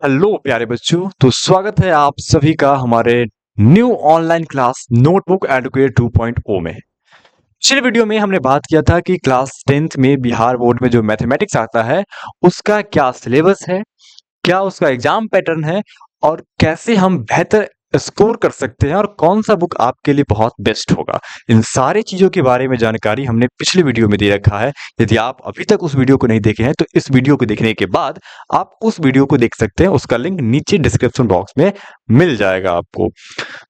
Hello प्यारे बच्चों, तो स्वागत है आप सभी का हमारे new online class notebook educate 2.0 में। पिछले वीडियो में हमने बात किया था कि क्लास 10th में बिहार बोर्ड में जो मैथमेटिक्स आता है उसका क्या सिलेबस है, क्या उसका एग्जाम पैटर्न है और कैसे हम बेहतर स्कोर कर सकते हैं और कौन सा बुक आपके लिए बहुत बेस्ट होगा। इन सारी चीज़ों के बारे में जानकारी हमने पिछले वीडियो में दे रखा है। यदि आप अभी तक उस वीडियो को नहीं देखे हैं तो इस वीडियो को देखने के बाद आप उस वीडियो को देख सकते हैं। उसका लिंक नीचे डिस्क्रिप्शन बॉक्स में मिल जाएगा आपको।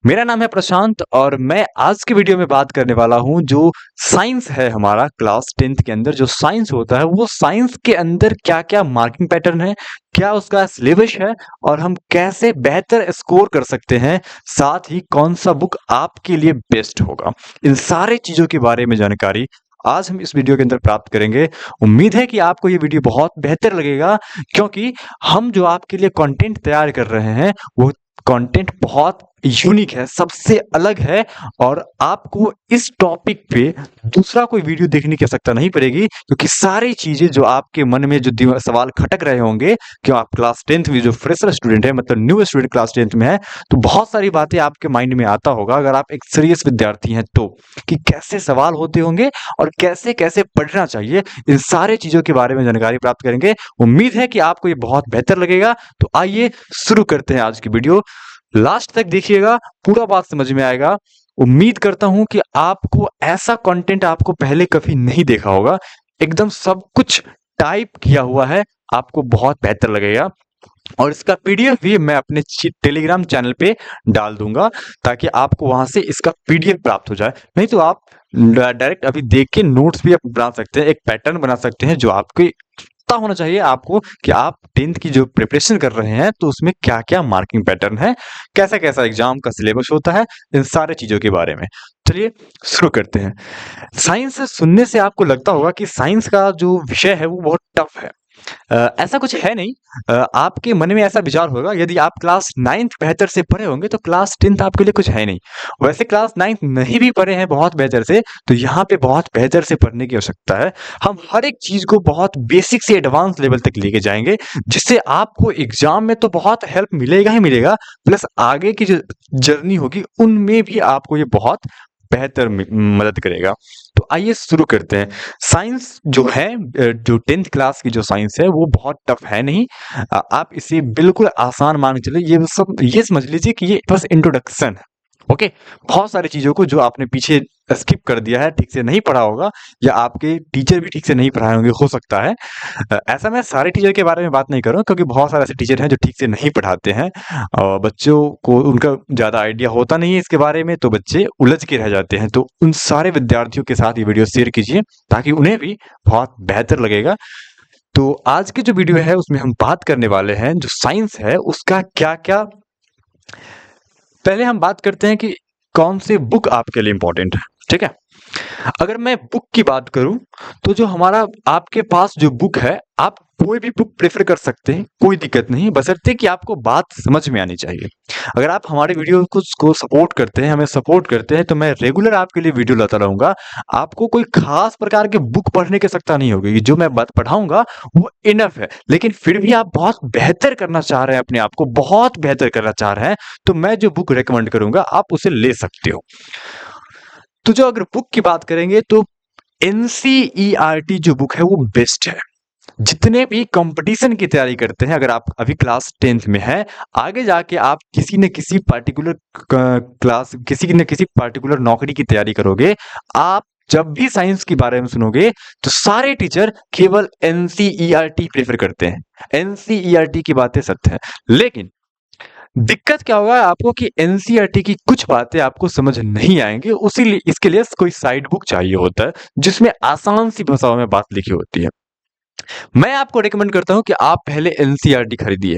मेरा नाम है प्रशांत और मैं आज की वीडियो में बात करने वाला हूं जो साइंस है। हमारा क्लास 10th के अंदर जो साइंस होता है वो साइंस के अंदर क्या क्या मार्किंग पैटर्न है, क्या उसका सिलेबस है और हम कैसे बेहतर स्कोर कर सकते हैं, साथ ही कौन सा बुक आपके लिए बेस्ट होगा। इन सारे चीजों के बारे में जानकारी आज हम इस वीडियो के अंदर प्राप्त करेंगे। उम्मीद है कि आपको ये वीडियो बहुत बेहतर लगेगा क्योंकि हम जो आपके लिए कंटेंट तैयार कर रहे हैं वो कंटेंट बहुत यूनिक है, सबसे अलग है और आपको इस टॉपिक पे दूसरा कोई वीडियो देखने की आवश्यकता नहीं पड़ेगी क्योंकि सारी चीजें जो आपके मन में जो सवाल खटक रहे होंगे कि आप क्लास 10th में जो फ्रेशर स्टूडेंट है, मतलब न्यू स्टूडेंट क्लास 10th में है, तो बहुत सारी बातें आपके माइंड में आता होगा अगर आप एक सीरियस विद्यार्थी हैं तो, कि कैसे सवाल होते होंगे और कैसे कैसे पढ़ना चाहिए। इन सारे चीजों के बारे में जानकारी प्राप्त करेंगे। उम्मीद है कि आपको ये बहुत बेहतर लगेगा। तो आइए शुरू करते हैं आज की वीडियो। लास्ट तक देखिएगा, पूरा बात समझ में आएगा। उम्मीद करता हूं कि आपको ऐसा कंटेंट आपको पहले कभी नहीं देखा होगा, एकदम सब कुछ टाइप किया हुआ है, आपको बहुत बेहतर लगेगा। और इसका पीडीएफ भी मैं अपने टेलीग्राम चैनल पे डाल दूंगा ताकि आपको वहां से इसका पीडीएफ प्राप्त हो जाए। नहीं तो आप डायरेक्ट अभी देख के नोट्स भी आप बना सकते हैं, एक पैटर्न बना सकते हैं जो आपके पता होना चाहिए आपको कि आप 10th की जो प्रिपरेशन कर रहे हैं तो उसमें क्या क्या मार्किंग पैटर्न है, कैसा कैसा एग्जाम का सिलेबस होता है, इन सारे चीजों के बारे में। चलिए शुरू करते हैं। साइंस सुनने से आपको लगता होगा कि साइंस का जो विषय है वो बहुत टफ है। ऐसा कुछ है नहीं। आपके मन में ऐसा विचार होगा यदि आप क्लास 9th बेहतर से पढ़े होंगे तो क्लास 10th आपके लिए कुछ है नहीं। वैसे क्लास 9th नहीं भी पढ़े हैं बहुत बेहतर से तो यहाँ पे बहुत बेहतर से पढ़ने की आवश्यकता है। हम हर एक चीज को बहुत बेसिक से एडवांस लेवल तक लेके जाएंगे जिससे आपको एग्जाम में तो बहुत हेल्प मिलेगा ही मिलेगा, प्लस आगे की जो जर्नी होगी उनमें भी आपको ये बहुत बेहतर मदद करेगा। तो आइए शुरू करते हैं। साइंस जो है, जो 10th क्लास की जो साइंस है वो बहुत टफ है नहीं। आप इसे बिल्कुल आसान मान के चलिए। ये समझ लीजिए कि ये बस इंट्रोडक्शन है। ओके, बहुत सारी चीजों को जो आपने पीछे स्किप कर दिया है, ठीक से नहीं पढ़ा होगा या आपके टीचर भी ठीक से नहीं पढ़ाए होंगे, हो सकता है। ऐसा मैं सारे टीचर के बारे में बात नहीं कर रहा हूँ क्योंकि बहुत सारे ऐसे टीचर हैं जो ठीक से नहीं पढ़ाते हैं और बच्चों को उनका ज़्यादा आइडिया होता नहीं है इसके बारे में, तो बच्चे उलझ के रह जाते हैं। तो उन सारे विद्यार्थियों के साथ ये वीडियो शेयर कीजिए ताकि उन्हें भी बहुत बेहतर लगेगा। तो आज की जो वीडियो है उसमें हम बात करने वाले हैं जो साइंस है उसका क्या क्या। पहले हम बात करते हैं कि कौन से बुक आपके लिए इंपॉर्टेंट है। ठीक है, अगर मैं बुक की बात करूं तो जो हमारा आपके पास जो बुक है आप कोई भी बुक प्रेफर कर सकते हैं, कोई दिक्कत नहीं, बशर्ते कि आपको बात समझ में आनी चाहिए। अगर आप हमारे वीडियो को सपोर्ट करते हैं, हमें सपोर्ट करते हैं, तो मैं रेगुलर आपके लिए वीडियो लाता रहूंगा। आपको कोई खास प्रकार के बुक पढ़ने की आवश्यकता नहीं होगी, जो मैं बात पढ़ाऊंगा वो इनफ है। लेकिन फिर भी आप बहुत बेहतर करना चाह रहे हैं, अपने आप को बहुत बेहतर करना चाह रहे हैं, तो मैं जो बुक रेकमेंड करूंगा आप उसे ले सकते हो। तो जो अगर बुक की बात करेंगे तो एनसीईआरटी जो बुक है वो बेस्ट है। जितने भी कंपटीशन की तैयारी करते हैं, अगर आप अभी क्लास 10th में हैं, आगे जाके आप किसी न किसी पार्टिकुलर क्लास, किसी न किसी पार्टिकुलर नौकरी की तैयारी करोगे, आप जब भी साइंस के बारे में सुनोगे तो सारे टीचर केवल एनसीईआरटी प्रेफर करते हैं। एनसीईआरटी की बातें सत्य है, लेकिन दिक्कत क्या होगा आपको कि एनसीईआरटी की कुछ बातें आपको समझ नहीं आएंगे, उसी इसके लिए कोई साइड बुक चाहिए होता है जिसमें आसान सी भाषाओं में बात लिखी होती है। मैं आपको रिकमेंड करता हूं कि आप पहले एनसीईआरटी खरीदिए।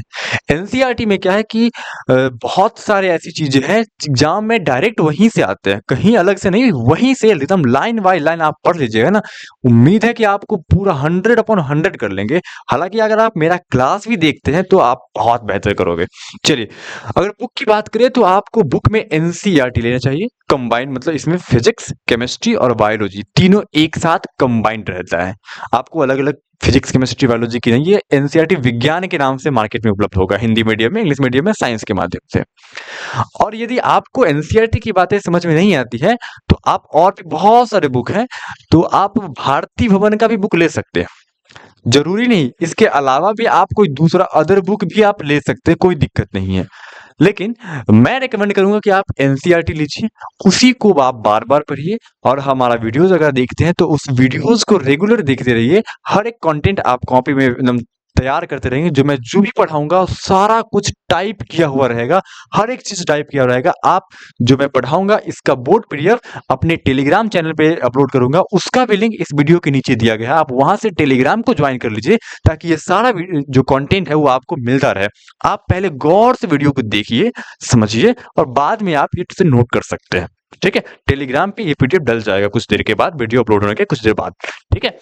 एनसीईआरटी में क्या है कि बहुत सारे ऐसी चीजें हैं एग्जाम में डायरेक्ट वहीं से आते हैं, कहीं अलग से नहीं, वहीं से एकदम लाइन बाय लाइन आप पढ़ लीजिएगा ना। उम्मीद है कि आपको पूरा 100/100 कर लेंगे। हालांकि अगर आप मेरा क्लास भी देखते हैं तो आप बहुत बेहतर करोगे। चलिए, अगर बुक की बात करें तो आपको बुक में एनसीईआरटी लेना चाहिए कंबाइंड, मतलब इसमें फिजिक्स, केमिस्ट्री और बायोलॉजी तीनों एक साथ कंबाइंड रहता है। आपको अलग अलग फिजिक्स केमिस्ट्री बायोलॉजी की नहीं, ये एनसीईआरटी विज्ञान के नाम से मार्केट में उपलब्ध होगा, हिंदी मीडियम में, इंग्लिश मीडियम में, साइंस के माध्यम से। और यदि आपको एनसीईआरटी की बातें समझ में नहीं आती है तो आप और भी बहुत सारे बुक हैं, तो आप भारती भवन का भी बुक ले सकते हैं। जरूरी नहीं, इसके अलावा भी आप कोई दूसरा अदर बुक भी आप ले सकते हैं, कोई दिक्कत नहीं है। लेकिन मैं रेकमेंड करूंगा कि आप एनसीईआरटी लीजिए, उसी को आप बार बार पढ़िए, और हमारा वीडियोस अगर देखते हैं तो उस वीडियोस को रेगुलर देखते रहिए। हर एक कंटेंट आप कॉपी में एकदम तैयार करते रहेंगे, जो मैं जो भी पढ़ाऊंगा सारा कुछ टाइप किया हुआ रहेगा, हर एक चीज टाइप किया रहेगा। आप जो मैं पढ़ाऊंगा इसका बोर्ड पीडीएफ अपने टेलीग्राम चैनल पे अपलोड करूंगा, उसका भी लिंक इस वीडियो के नीचे दिया गया है, आप वहां से टेलीग्राम को ज्वाइन कर लीजिए, ताकि ये सारा जो कंटेंट है वो आपको मिलता रहे। आप पहले गौर से वीडियो को देखिए, समझिए, और बाद में आप ये से नोट कर सकते हैं। ठीक है, टेलीग्राम पे ये पीडीएफ डल जाएगा कुछ देर के बाद, वीडियो अपलोड होने के कुछ देर बाद। ठीक है,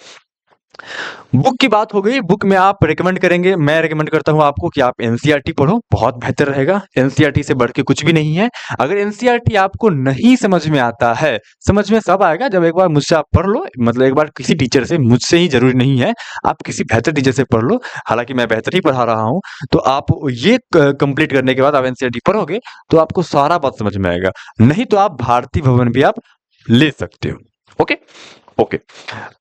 बुक की बात हो गई। बुक में आप रेकमेंड करेंगे, मैं रेकमेंड करता हूं आपको कि आप एनसीईआरटी पढ़ो, बहुत बेहतर रहेगा। एनसीईआरटी से बढ़ के कुछ भी नहीं है। अगर एनसीईआरटी आपको नहीं समझ में आता है, समझ में सब आएगा जब एक बार मुझसे आप पढ़ लो, मतलब एक बार किसी टीचर से, मुझसे ही जरूरी नहीं है, आप किसी बेहतर टीचर से पढ़ लो, हालांकि मैं बेहतर ही पढ़ा रहा हूं। तो आप ये कंप्लीट करने के बाद आप एनसीईआरटी पढ़ोगे तो आपको सारा बात समझ में आएगा। नहीं तो आप भारती भवन भी आप ले सकते हो। ओके ओके,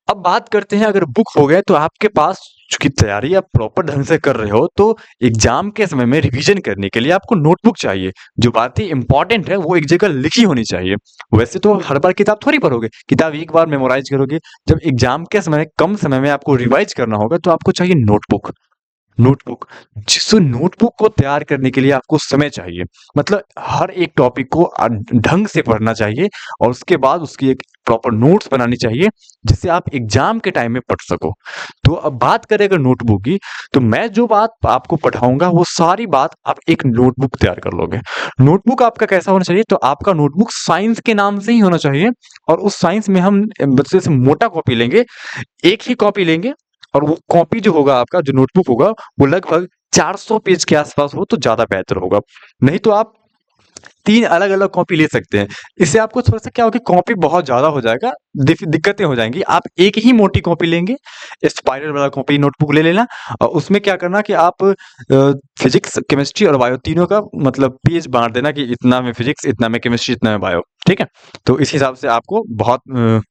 अब बात करते हैं, अगर बुक हो गए तो आपके पास चूंकि तैयारी आप प्रॉपर ढंग से कर रहे हो, तो एग्जाम के समय में रिवीजन करने के लिए आपको नोटबुक चाहिए। जो बातें इंपॉर्टेंट है वो एक जगह लिखी होनी चाहिए। वैसे तो हर बार किताब थोड़ी पढ़ोगे, किताब एक बार मेमोराइज करोगे। जब एग्जाम के समय कम समय में आपको रिवाइज करना होगा तो आपको चाहिए नोटबुक। नोटबुक, जिस नोटबुक को तैयार करने के लिए आपको समय चाहिए, मतलब हर एक टॉपिक को ढंग से पढ़ना चाहिए, और उसके बाद उसकी एक प्रॉपर नोट्स बनानी चाहिए, जिससे आप एग्जाम के टाइम में पढ़ सको। तो अब बात करें अगर नोटबुक की, तो मैं जो बात आपको पढ़ाऊंगा वो सारी बात आप एक नोटबुक तैयार कर लोगे। नोटबुक आपका कैसा होना चाहिए, तो आपका नोटबुक साइंस के नाम से ही होना चाहिए, और उस साइंस में हम बच्चे से मोटा कॉपी लेंगे, एक ही कॉपी लेंगे, और वो कॉपी जो होगा आपका, जो नोटबुक होगा, वो लगभग 400 पेज के आसपास हो तो ज्यादा बेहतर होगा। नहीं तो आप 3 अलग-अलग कॉपी ले सकते हैं। इससे आपको थोड़ा-सा क्या होगा कि कॉपी बहुत ज़्यादा हो जाएगा, दिक्कतें हो जाएँगी। आप एक ही मोटी कॉपी लेंगे, स्पाइरल वाला कॉपी नोटबुक ले लेना, और उसमें क्या करना कि आप फिजिक्स, केमिस्ट्री और बायो तीनों का मतलब पेज बाँट देना कि इतना में फिजिक्स, इतना में केमिस्ट्री, इतना में बायो। ठीक है? तो इस हिसाब से आपको बहुत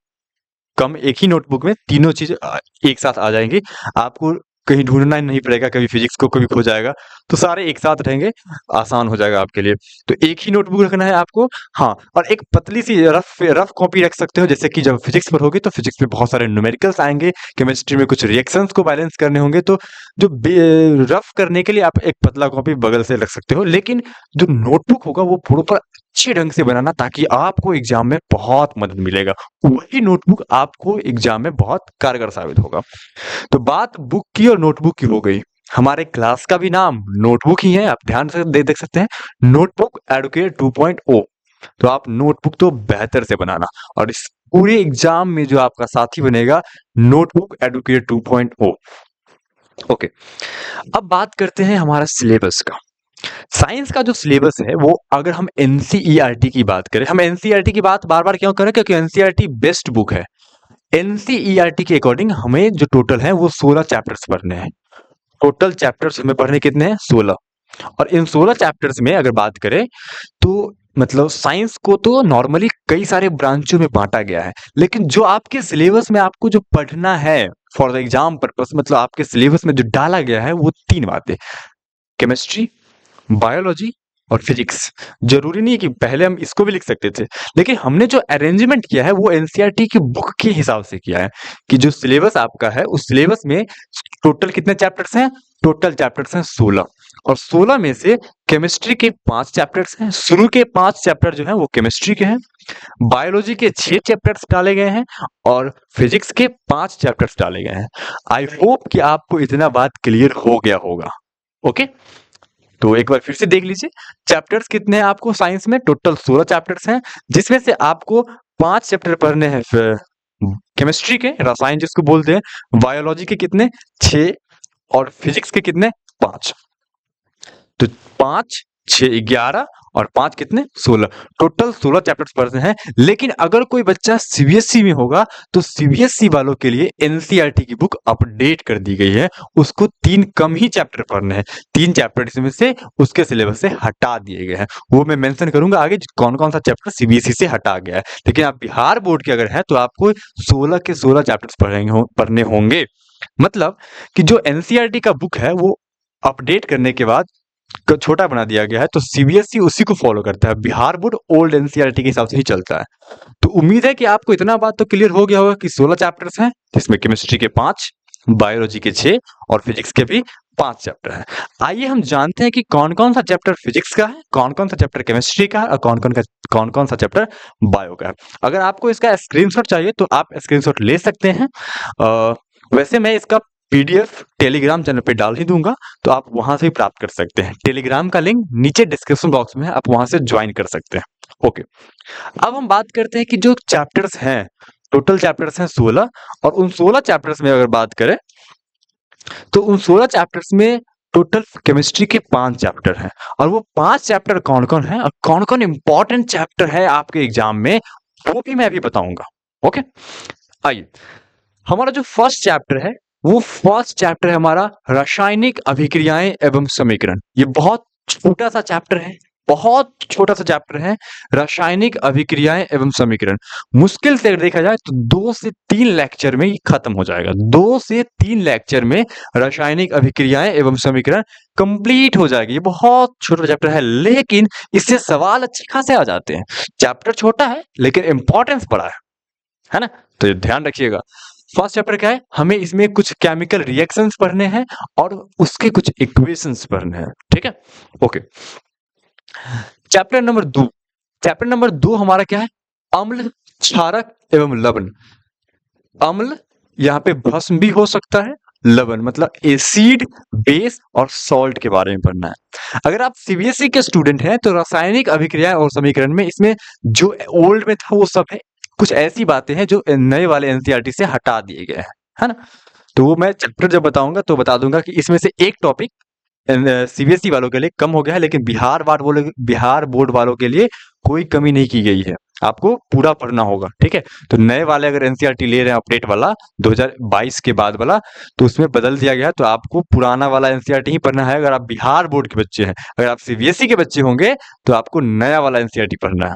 कम एक ही नोटबुक में तीनों चीज़ एक साथ आ जाएँगी। आपको कहीं ढूँढना नहीं पड़ेगा, कभी फिजिक्स को कभी खो जाएगा, तो सारे एक साथ रहेंगे, आसान हो जाएगा आपके लिए। तो एक ही नोटबुक रखना है आपको। हाँ, और एक पतली-सी रफ कॉपी रख सकते हो, जैसे कि जब फिजिक्स पढ़ोगे तो फिजिक्स में बहुत सारे न्यूमेरिकल्स आएँगे, केमिस्ट्री में कुछ रिएक्शंस को बैलेंस करने होंगे, तो जो रफ करने के लिए आप एक पतला कॉपी बगल से रख सकते हो। लेकिन जो नोटबुक होगा वो प्रॉपर अच्छे ढंग से बनाना, ताकि आपको एग्जाम में बहुत मदद मिलेगा। वही नोटबुक आपको एग्जाम में बहुत कारगर साबित होगा। तो बात बुक की और नोटबुक की हो गई। हमारे क्लास का भी नाम नोटबुक ही है, आप ध्यान से देख सकते हैं, नोटबुक एडुकेट 2.0। तो आप नोटबुक तो बेहतर से बनाना, और इस पूरे एग्जाम में जो आपका साथी बनेगा, नोटबुक एडुकेट 2.0। ओके, अब बात करते हैं हमारा सिलेबस का। साइंस का जो सिलेबस है वो, अगर हम एनसीईआरटी की बात करें, हम एनसीईआरटी की बात बार बार क्यों करें, क्योंकि एनसीईआरटी बेस्ट बुक है। एनसीईआरटी के अकॉर्डिंग हमें जो टोटल है वो 16 चैप्टर्स पढ़ने हैं। टोटल चैप्टर्स हमें पढ़ने कितने हैं, 16। और इन 16 चैप्टर्स में अगर बात करें तो मतलब साइंस को तो नॉर्मली कई सारे ब्रांचों में बांटा गया है, लेकिन जो आपके सिलेबस में आपको जो पढ़ना है फॉर द एग्जाम पर्पस, मतलब आपके सिलेबस में जो डाला गया है वो 3 बातें, केमिस्ट्री, बायोलॉजी और फिजिक्स। जरूरी नहीं है कि पहले हम इसको भी लिख सकते थे, लेकिन हमने जो अरेंजमेंट किया है वो एनसीईआरटी की बुक के हिसाब से किया है, कि जो सिलेबस आपका है उस सिलेबस में टोटल कितने चैप्टर्स हैं, टोटल चैप्टर्स हैं 16, और 16 में से केमिस्ट्री के 5 चैप्टर्स हैं। शुरू के 5 चैप्टर जो हैं वो केमिस्ट्री के हैं, बायोलॉजी के 6 चैप्टर्स डाले गए हैं, और फिजिक्स के 5 चैप्टर्स डाले गए हैं। आई होप कि आपको इतना बात क्लियर हो गया होगा। ओके, तो एक बार फिर से देख लीजिए, चैप्टर्स कितने हैं आपको साइंस में, टोटल 16 चैप्टर्स हैं, जिसमें से आपको 5 चैप्टर पढ़ने हैं केमिस्ट्री के, रसायन जिसको बोलते हैं, बायोलॉजी के कितने, 6, और फिजिक्स के कितने, 5। तो 5, 6 11 और 5 कितने 16, टोटल 16 चैप्टर्स पढ़ने हैं। लेकिन अगर कोई बच्चा सीबीएसई में होगा तो सीबीएसई वालों के लिए एनसीईआरटी की बुक अपडेट कर दी गई है, उसको 3 कम ही चैप्टर पढ़ने हैं, 3 चैप्टर इसमें से उसके सिलेबस से हटा दिए गए हैं। वो मैं मेंशन करूंगा आगे कौन कौन सा चैप्टर सीबीएसई से हटा गया है। लेकिन आप बिहार बोर्ड के अगर हैं तो आपको 16 के 16 चैप्टर्स पढ़ने होंगे। मतलब कि जो एनसीईआरटी का बुक है वो अपडेट करने के बाद छोटा बना दिया गया है, तो सीबीएसई उसी को फॉलो करता है। बिहार बोर्ड ओल्ड एनसीईआरटी के हिसाब से ही चलता है। तो उम्मीद है कि आपको इतना बात तो क्लियर हो गया होगा कि 16 चैप्टर्स हैं, जिसमें केमिस्ट्री के 5, बायोलॉजी के 6 और फिजिक्स के भी 5 चैप्टर हैं। आइए हम जानते हैं कि कौन कौन सा चैप्टर फिजिक्स का है, कौन कौन सा चैप्टर केमिस्ट्री का है और कौन कौन सा चैप्टर बायो का है। अगर आपको इसका स्क्रीनशॉट चाहिए तो आप स्क्रीनशॉट ले सकते हैं। वैसे मैं इसका पीडीएफ टेलीग्राम चैनल पे डाल ही दूंगा, तो आप वहां से भी प्राप्त कर सकते हैं। टेलीग्राम का लिंक नीचे डिस्क्रिप्शन बॉक्स में है, आप वहां से ज्वाइन कर सकते हैं। ओके, अब हम बात करते हैं कि जो चैप्टर्स हैं, टोटल चैप्टर्स हैं 16, और उन 16 चैप्टर्स में अगर बात करें तो उन 16 चैप्टर्स में टोटल केमिस्ट्री के 5 चैप्टर हैं। और वो 5 चैप्टर कौन कौन है और कौन कौन इंपॉर्टेंट चैप्टर है आपके एग्जाम में, वो भी मैं अभी बताऊंगा। ओके, आइए, हमारा जो फर्स्ट चैप्टर है वो फर्स्ट चैप्टर है हमारा रासायनिक अभिक्रियाएं एवं समीकरण। ये बहुत छोटा सा चैप्टर है, बहुत छोटा सा चैप्टर है, रासायनिक अभिक्रियाएं एवं समीकरण। मुश्किल से अगर देखा जाए तो 2 से 3 लेक्चर में ये खत्म हो जाएगा। 2 से 3 लेक्चर में रासायनिक अभिक्रियाएं एवं समीकरण कंप्लीट हो जाएगी। ये बहुत छोटा चैप्टर है, लेकिन इससे सवाल अच्छे खासे आ जाते हैं। चैप्टर छोटा है लेकिन इंपॉर्टेंस बड़ा है ना? तो ये ध्यान रखिएगा। फर्स्ट चैप्टर क्या है, हमें इसमें कुछ केमिकल रिएक्शंस पढ़ने हैं और उसके कुछ इक्वेशंस पढ़ने हैं। ठीक है, okay. Chapter number 2, chapter number 2 हमारा क्या है, अम्ल, क्षारक एवं लवण। अम्ल यहाँ पे भस्म भी हो सकता है, लवण मतलब एसिड, बेस और सॉल्ट के बारे में पढ़ना है। अगर आप सीबीएसई के स्टूडेंट हैं तो रासायनिक अभिक्रिया और समीकरण में इसमें जो ओल्ड में था वो सब है, कुछ ऐसी बातें हैं जो नए वाले एनसीईआरटी से हटा दिए गए हैं, है ना? तो वो मैं चैप्टर जब बताऊंगा तो बता दूंगा कि इसमें से एक टॉपिक सीबीएसई वालों के लिए कम हो गया है, लेकिन बिहार बोर्ड वालों के लिए कोई कमी नहीं की गई है, आपको पूरा पढ़ना होगा। ठीक है, तो नए वाले अगर एनसीईआरटी ले रहे हैं अपडेट वाला 2022 के बाद वाला, तो उसमें बदल दिया गया, तो आपको पुराना वाला एनसीईआरटी ही पढ़ना है अगर आप बिहार बोर्ड के बच्चे हैं। अगर आप सीबीएसई के बच्चे होंगे तो आपको नया वाला एनसीईआरटी पढ़ना है।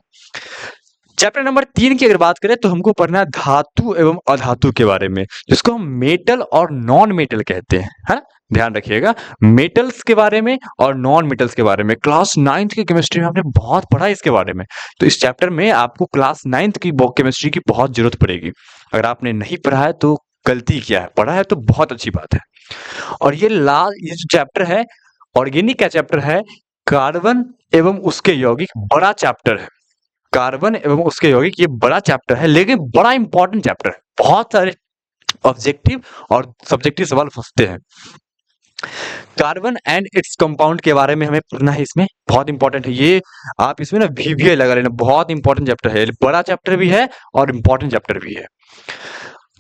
चैप्टर नंबर 3 की अगर बात करें तो हमको पढ़ना है धातु एवं अधातु के बारे में, जिसको हम मेटल और नॉन मेटल कहते हैं, है ना? ध्यान रखिएगा, मेटल्स के बारे में और नॉन मेटल्स के बारे में क्लास 9th की केमिस्ट्री में आपने बहुत पढ़ा है इसके बारे में। तो इस चैप्टर में आपको क्लास 9th की केमिस्ट्री की बहुत जरूरत पड़ेगी। अगर आपने नहीं पढ़ा है तो गलती किया है, पढ़ा है तो बहुत अच्छी बात है। और ये जो चैप्टर है ऑर्गेनिक का चैप्टर है, कार्बन एवं उसके यौगिक, बड़ा चैप्टर है। कार्बन एवं उसके यौगिक ये बड़ा चैप्टर है, लेकिन बड़ा इंपॉर्टेंट चैप्टर है। बहुत सारे ऑब्जेक्टिव और सब्जेक्टिव सवाल फंसते हैं। कार्बन एंड इट्स कंपाउंड के बारे में हमें पढ़ना है, इसमें बहुत इंपॉर्टेंट है ये। आप इसमें ना वीवीआई लगा लेना, बहुत इंपॉर्टेंट चैप्टर है, बड़ा चैप्टर भी है और इंपॉर्टेंट चैप्टर भी है।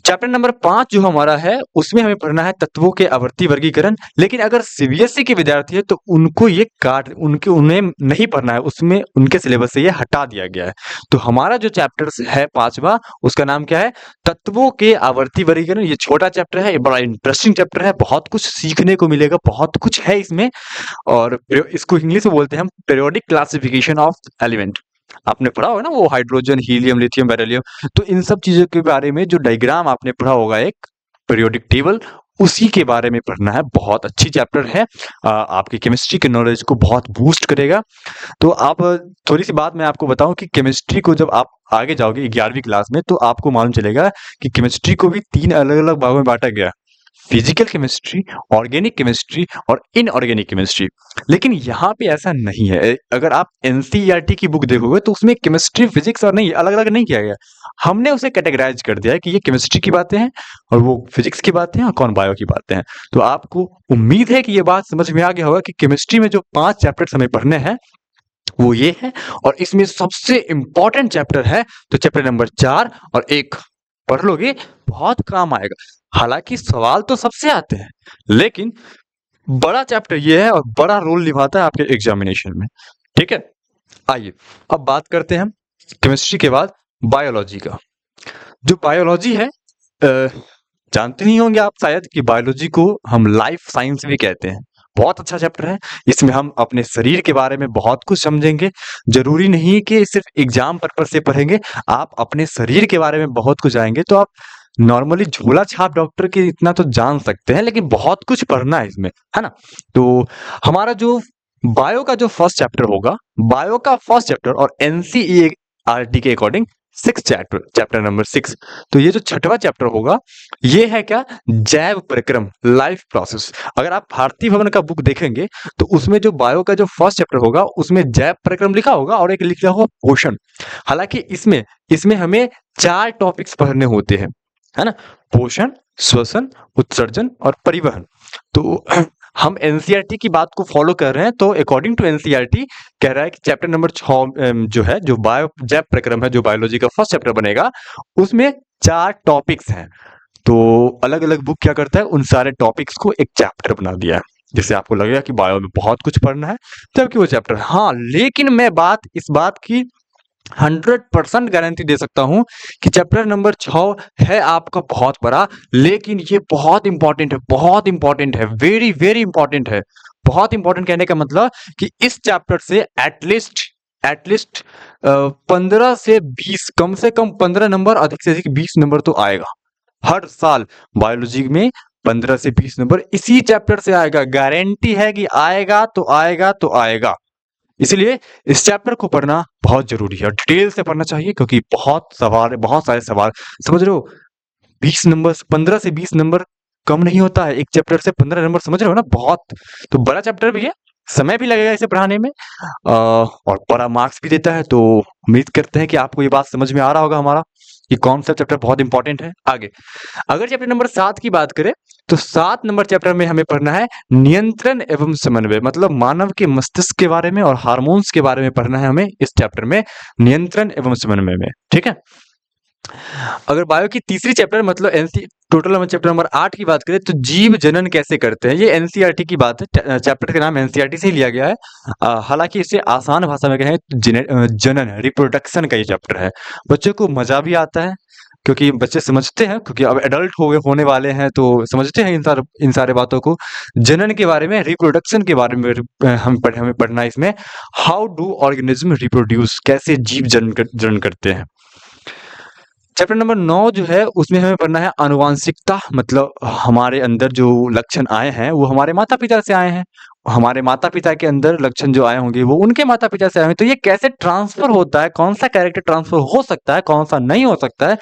चैप्टर नंबर 5 जो हमारा है उसमें हमें पढ़ना है तत्वों के आवर्ती वर्गीकरण। लेकिन अगर सीबीएसई के विद्यार्थी है तो उनको ये उन्हें नहीं पढ़ना है, उसमें उनके सिलेबस से ये हटा दिया गया है। तो हमारा जो चैप्टर है 5वां, उसका नाम क्या है, तत्वों के आवर्ती वर्गीकरण। ये छोटा चैप्टर है, ये बड़ा इंटरेस्टिंग चैप्टर है, बहुत कुछ सीखने को मिलेगा, बहुत कुछ है इसमें। और इसको इंग्लिश में बोलते हैं हम पीरियोडिक क्लासिफिकेशन ऑफ एलिमेंट। आपने पढ़ा होगा ना वो हाइड्रोजन, हीलियम, लिथियम, बेरिलियम, तो इन सब चीजों के बारे में जो डायग्राम आपने पढ़ा होगा एक पीरियोडिक टेबल, उसी के बारे में पढ़ना है। बहुत अच्छी चैप्टर है, आपकी केमिस्ट्री के नॉलेज को बहुत बूस्ट करेगा। तो आप थोड़ी सी बात मैं आपको बताऊं कि केमिस्ट्री को जब आप आगे जाओगे 11वीं क्लास में तो आपको मालूम चलेगा कि केमिस्ट्री को भी 3 अलग अलग भागों में बांटा गया, फिजिकल केमिस्ट्री, ऑर्गेनिक केमिस्ट्री और इनऑर्गेनिक केमिस्ट्री। लेकिन यहाँ पे ऐसा नहीं है। अगर आप एनसीईआरटी की बुक देखोगे तो उसमें केमिस्ट्री, फिजिक्स और नहीं अलग अलग नहीं किया गया, हमने उसे कैटेगराइज कर दिया है कि ये केमिस्ट्री की बातें हैं और वो फिजिक्स की बातें हैं और कौन बायो की बातें हैं। तो आपको उम्मीद है कि ये बात समझ में आ गया होगा कि केमिस्ट्री में जो 5 चैप्टर्स हमें पढ़ने हैं वो ये है, और इसमें सबसे इंपॉर्टेंट चैप्टर है तो चैप्टर नंबर 4 और 1 पढ़ लोगे बहुत काम आएगा। हालांकि सवाल तो सबसे आते हैं, लेकिन बड़ा चैप्टर ये है और बड़ा रोल निभाता है आपके एग्जामिनेशन में। ठीक है, आइए अब बात करते हैं हम केमिस्ट्री के बाद बायोलॉजी का। जो बायोलॉजी है, जानते नहीं होंगे आप शायद कि बायोलॉजी को हम लाइफ साइंस भी कहते हैं। बहुत अच्छा चैप्टर है। इसमें हम अपने शरीर के बारे में बहुत कुछ समझेंगे। जरूरी नहीं कि सिर्फ एग्जाम पर्पज से पढ़ेंगे, आप अपने शरीर के बारे में बहुत कुछ जाएंगे। तो आप नॉर्मली झोला छाप डॉक्टर के इतना तो जान सकते हैं, लेकिन बहुत कुछ पढ़ना है इसमें, है ना। तो हमारा जो बायो का जो फर्स्ट चैप्टर होगा, बायो का फर्स्ट चैप्टर और एनसीईआरटी के अकॉर्डिंग चैप्टर नंबर 6। तो ये जो छठवां चैप्टर होगा ये है क्या, जैव प्रक्रम, लाइफ प्रोसेस। अगर आप भारती भवन का बुक देखेंगे तो उसमें जो बायो का जो फर्स्ट चैप्टर होगा उसमें जैव प्रक्रम लिखा होगा और एक लिखा होगा पोषण। हालांकि इसमें इसमें हमें 4 टॉपिक्स पढ़ने होते हैं, है ना। पोषण, श्वसन, उत्सर्जन और परिवहन। तो हम एनसीईआरटी की बात को फॉलो कर रहे हैं। तो अकॉर्डिंग टू एनसीईआरटी कह रहा है कि चैप्टर नंबर 6 जो है, जो बायो जैव प्रक्रम है, जो बायोलॉजी का फर्स्ट चैप्टर बनेगा, उसमें 4 टॉपिक्स हैं। तो अलग अलग बुक क्या करता है, उन सारे टॉपिक्स को एक चैप्टर बना दिया है, जिससे आपको लगेगा कि बायो में बहुत कुछ पढ़ना है जबकि वो चैप्टर। हाँ, लेकिन मैं इस बात की 100% गारंटी दे सकता हूं कि चैप्टर नंबर 6 है आपका बहुत बड़ा, लेकिन ये बहुत इंपॉर्टेंट है, बहुत इंपॉर्टेंट है, वेरी वेरी इंपॉर्टेंट है। बहुत इंपॉर्टेंट कहने का मतलब कि इस चैप्टर से एटलीस्ट 15 से 20, कम से कम 15 नंबर, अधिक से अधिक 20 नंबर तो आएगा हर साल। बायोलॉजी में 15 से 20 नंबर इसी चैप्टर से आएगा, गारंटी है कि आएगा तो आएगा तो आएगा। इसलिए इस चैप्टर को पढ़ना बहुत जरूरी है, डिटेल से पढ़ना चाहिए, क्योंकि बहुत सवाल, बहुत सारे सवाल, समझ रहे हो। 20 नंबर, 15 से 20 नंबर कम नहीं होता है। एक चैप्टर से 15 नंबर, समझ रहे हो ना, बहुत। तो बड़ा चैप्टर भी है, समय भी लगेगा इसे पढ़ाने में, और बड़ा मार्क्स भी देता है। तो उम्मीद करते हैं कि आपको ये बात समझ में आ रहा होगा हमारा कि कौन सा चैप्टर बहुत इंपॉर्टेंट है। आगे अगर चैप्टर नंबर 7 की बात करें तो 7 नंबर चैप्टर में हमें पढ़ना है नियंत्रण एवं समन्वय, मतलब मानव के मस्तिष्क के बारे में और हार्मोन्स के बारे में पढ़ना है हमें इस चैप्टर में, नियंत्रण एवं समन्वय में। ठीक है। अगर बायो की तीसरी चैप्टर, मतलब एनसी टोटल हम चैप्टर नंबर 8 की बात करें तो जीव जनन कैसे करते हैं, ये एनसीईआरटी की बात है। चैप्टर का नाम एनसीईआरटी से ही लिया गया है। हालांकि इसे आसान भाषा में कहें तो जनन, रिप्रोडक्शन का ये चैप्टर है। बच्चों को मजा भी आता है क्योंकि बच्चे समझते हैं, क्योंकि अब एडल्ट होने वाले हैं तो समझते हैं इन सारे बातों को। जनन के बारे में, रिप्रोडक्शन के बारे में हमें पढ़ना है इसमें। हाउ डू ऑर्गेनिज्म रिप्रोड्यूस, कैसे जीव जनन करते हैं। चैप्टर नंबर 9 जो है उसमें हमें पढ़ना है आनुवांशिकता, मतलब हमारे अंदर जो लक्षण आए हैं वो हमारे माता पिता से आए हैं। हमारे माता पिता के अंदर लक्षण जो आए होंगे वो उनके माता पिता से आए हैं। तो ये कैसे ट्रांसफर होता है, कौन सा कैरेक्टर ट्रांसफर हो सकता है, कौन सा नहीं हो सकता है,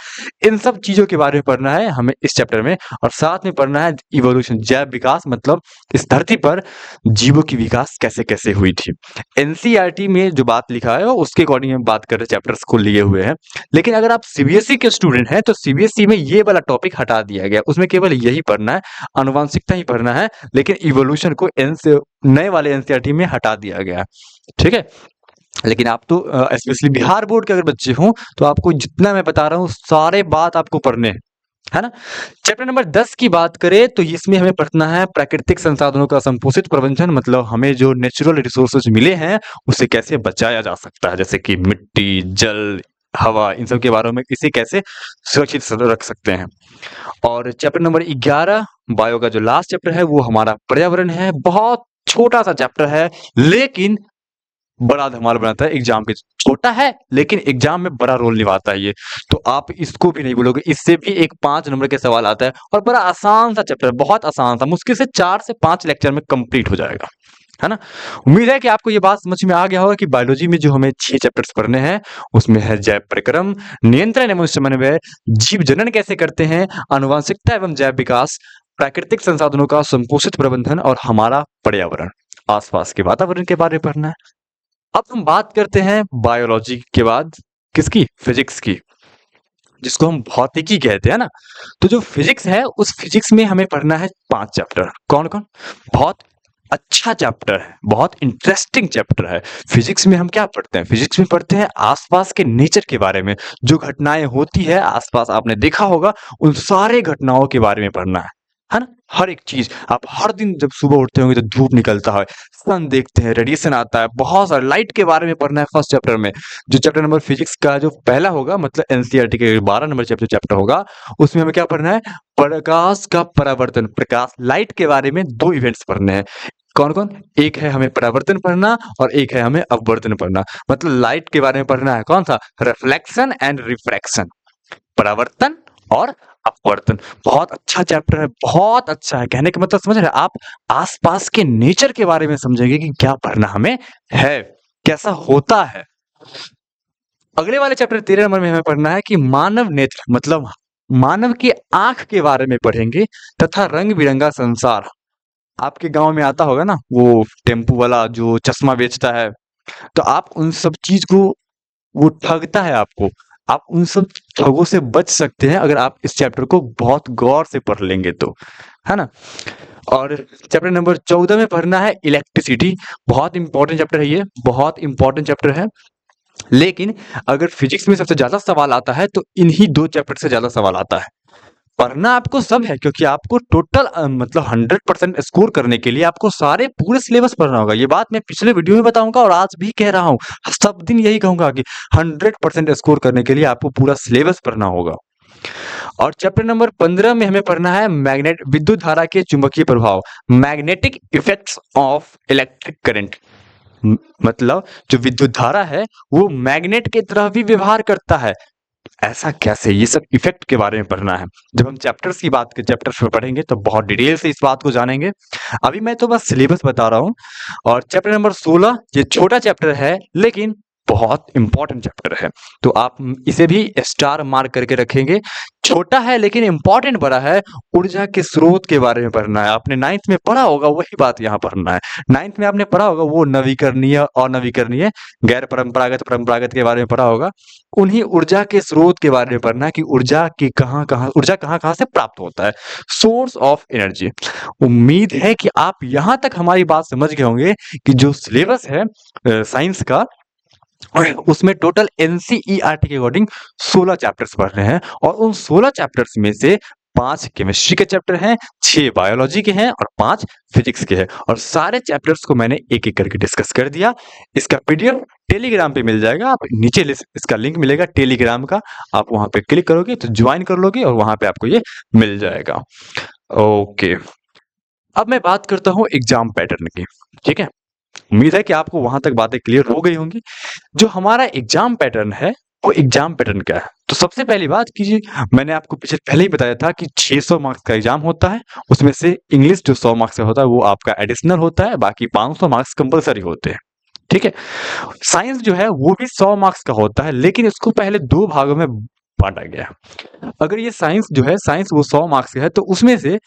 इन सब चीजों के बारे में पढ़ना है हमें इस चैप्टर में। और साथ में पढ़ना है इवोल्यूशन, जैव विकास, मतलब इस धरती पर जीवों की विकास कैसे कैसे हुई थी। एनसीईआरटी में जो बात लिखा है उसके अकॉर्डिंग हम बात कर रहे चैप्टर्स को लिए हुए हैं। लेकिन अगर आप सीबीएसई के स्टूडेंट हैं तो सीबीएसई में ये वाला टॉपिक हटा दिया गया, उसमें केवल यही पढ़ना है, आनुवांशिकता ही पढ़ना है, लेकिन इवोल्यूशन को नए वाले एनसीईआरटी में हटा दिया गया। ठीक है। लेकिन आप तो स्पेशली बिहार बोर्ड के अगर बच्चे हों तो आपको जितना मैं बता रहा हूँ सारे बात आपको पढ़ने हैं, है ना। चैप्टर नंबर 10 की बात करें तो इसमें हमें पढ़ना है प्राकृतिक संसाधनों का संपोषित प्रबंधन, मतलब हमें जो नेचुरल रिसोर्सेज मिले हैं उसे कैसे बचाया जा सकता है, जैसे कि मिट्टी, जल, हवा, इन सब के बारे में इसे कैसे सुरक्षित रख सकते हैं। और चैप्टर नंबर 11 बायो का जो लास्ट चैप्टर है वो हमारा पर्यावरण है। बहुत छोटा सा चैप्टर है लेकिन बड़ा धमाल बनाता है एग्जाम पे। छोटा है लेकिन एग्जाम में बड़ा रोल निभाता है ये, तो आप इसको भी नहीं भूलोगे। इससे भी एक 5 नंबर के सवाल आता है और बड़ा आसान सा चैप्टर है, बहुत आसान सा, मुश्किल से 4 से 5 लेक्चर में कंप्लीट हो जाएगा, है ना। उम्मीद है कि आपको ये बात समझ में आ गया होगा कि बायोलॉजी में जो हमें 6 चैप्टर्स पढ़ने हैं उसमें है जैव प्रक्रम, नियंत्रण एवं समन्वय, जीव जनन कैसे करते हैं, आनुवांशिकता एवं जैव विकास, प्राकृतिक संसाधनों का संपोषित प्रबंधन और हमारा पर्यावरण, आसपास के वातावरण के बारे में पढ़ना है। अब हम बात करते हैं बायोलॉजी के बाद किसकी, फिजिक्स की, जिसको हम भौतिकी कहते हैं ना। तो जो फिजिक्स है उस फिजिक्स में हमें पढ़ना है 5 चैप्टर। कौन कौन? बहुत अच्छा चैप्टर है, बहुत इंटरेस्टिंग चैप्टर है। फिजिक्स में हम क्या पढ़ते हैं? फिजिक्स में पढ़ते हैं आसपास के नेचर के बारे में, जो घटनाएं होती है आसपास, आपने देखा होगा उन सारे घटनाओं के बारे में पढ़ना है ना। हर एक चीज आप हर दिन जब सुबह उठते होंगे तो धूप निकलता है, सन देखते हैं, रेडिएशन आता है, बहुत सारा लाइट के बारे में पढ़ना है फर्स्ट चैप्टर में। जो चैप्टर नंबर फिजिक्स का जो पहला होगा, मतलब एनसीईआरटी के 12 नंबर चैप्टर होगा, उसमें हमें क्या पढ़ना है, प्रकाश का परावर्तन, प्रकाश लाइट के बारे में 2 इवेंट्स पढ़ने हैं। कौन कौन, एक है हमें परावर्तन पढ़ना और एक है हमें अपवर्तन पढ़ना। मतलब लाइट के बारे में पढ़ना है कौन सा, रिफ्लेक्शन एंड रिफ्रैक्शन, परावर्तन और अपवर्तन। बहुत अच्छा चैप्टर है, बहुत अच्छा है। कहने का मतलब समझ रहे हैं आप, आसपास के नेचर के बारे में समझेंगे कि क्या पढ़ना हमें है, कैसा होता है। अगले वाले चैप्टर 13 नंबर में हमें पढ़ना है कि मानव नेत्र, मतलब मानव की आंख के बारे में पढ़ेंगे, तथा रंग बिरंगा संसार। आपके गांव में आता होगा ना वो टेम्पू वाला जो चश्मा बेचता है, तो आप उन सब चीज को, वो ठगता है आपको, आप उन सब ठगों से बच सकते हैं अगर आप इस चैप्टर को बहुत गौर से पढ़ लेंगे तो, है ना। और चैप्टर नंबर 14 में पढ़ना है इलेक्ट्रिसिटी। बहुत इंपॉर्टेंट चैप्टर है ये, बहुत इंपॉर्टेंट चैप्टर है। लेकिन अगर फिजिक्स में सबसे ज्यादा सवाल आता है तो इन्हीं 2 चैप्टर से ज्यादा सवाल आता है। पढ़ना आपको सब है, क्योंकि आपको टोटल मतलब 100% स्कोर करने के लिए आपको सारे पूरे सिलेबस पढ़ना होगा। ये बात मैं पिछले वीडियो में बताऊंगा और आज भी कह रहा हूँ, सब दिन यही कहूंगा कि 100% स्कोर करने के लिए आपको पूरा सिलेबस पढ़ना होगा। और चैप्टर नंबर 15 में हमें पढ़ना है मैग्नेट, विद्युत धारा के चुंबकीय प्रभाव, magnetic effects of electric current. मतलब जो विद्युत धारा है वो मैग्नेट की तरह भी व्यवहार करता है। ऐसा कैसे, ये सब इफेक्ट के बारे में पढ़ना है। जब हम चैप्टर्स की बात चैप्टर्स में पढ़ेंगे तो बहुत डिटेल से इस बात को जानेंगे। अभी मैं तो बस सिलेबस बता रहा हूँ। और चैप्टर नंबर 16, ये छोटा चैप्टर है लेकिन बहुत इंपॉर्टेंट चैप्टर है, तो आप इसे भी स्टार मार्क करके रखेंगे। छोटा है लेकिन इंपॉर्टेंट बड़ा है। ऊर्जा के स्रोत के बारे में पढ़ना है। आपने 9th में पढ़ा होगा, वही बात यहाँ पढ़ना है। 9th में आपने पढ़ा होगा वो नवीकरणीय और नवीकरणीय, गैर परंपरागत, परंपरागत के बारे में पढ़ा होगा। उन्हीं ऊर्जा के स्रोत के बारे में पढ़ना है कि ऊर्जा कहाँ कहाँ से प्राप्त होता है, सोर्स ऑफ एनर्जी। उम्मीद है कि आप यहाँ तक हमारी बात समझ गए होंगे कि जो सिलेबस है साइंस का, और उसमें टोटल एनसीईआरटी के अकॉर्डिंग 16 चैप्टर्स पढ़ रहे हैं। और उन 16 चैप्टर्स में से 5 केमिस्ट्री के चैप्टर हैं, 6 बायोलॉजी के हैं और 5 फिजिक्स के हैं। और सारे चैप्टर्स को मैंने एक एक करके डिस्कस कर दिया। इसका पीडीएफ टेलीग्राम पे मिल जाएगा, आप नीचे इसका लिंक मिलेगा टेलीग्राम का, आप वहां पे क्लिक करोगे तो ज्वाइन कर लोगे और वहां पे आपको ये मिल जाएगा। ओके, अब मैं बात करता हूँ एग्जाम पैटर्न की। ठीक है, उम्मीद है कि आपको वहां तक बातें क्लियर हो गई होंगी। जो हमारा एग्जाम पैटर्न है, वो एग्जाम पैटर्न क्या है। तो सबसे पहली बात कीजिए, मैंने आपको पहले ही बताया था कि 600 मार्क्स का एग्जाम होता है। उसमें से इंग्लिश जो 100 मार्क्स का होता है वो आपका एडिशनल होता है, बाकी 500 मार्क्स कंपलसरी होते हैं। ठीक है, साइंस जो है वो भी 100 मार्क्स का होता है, लेकिन इसको पहले 2 भागों में बांटा गया है। अगर ये साइंस जो है, साइंस वो 100 मार्क्स का है, तो उसमें से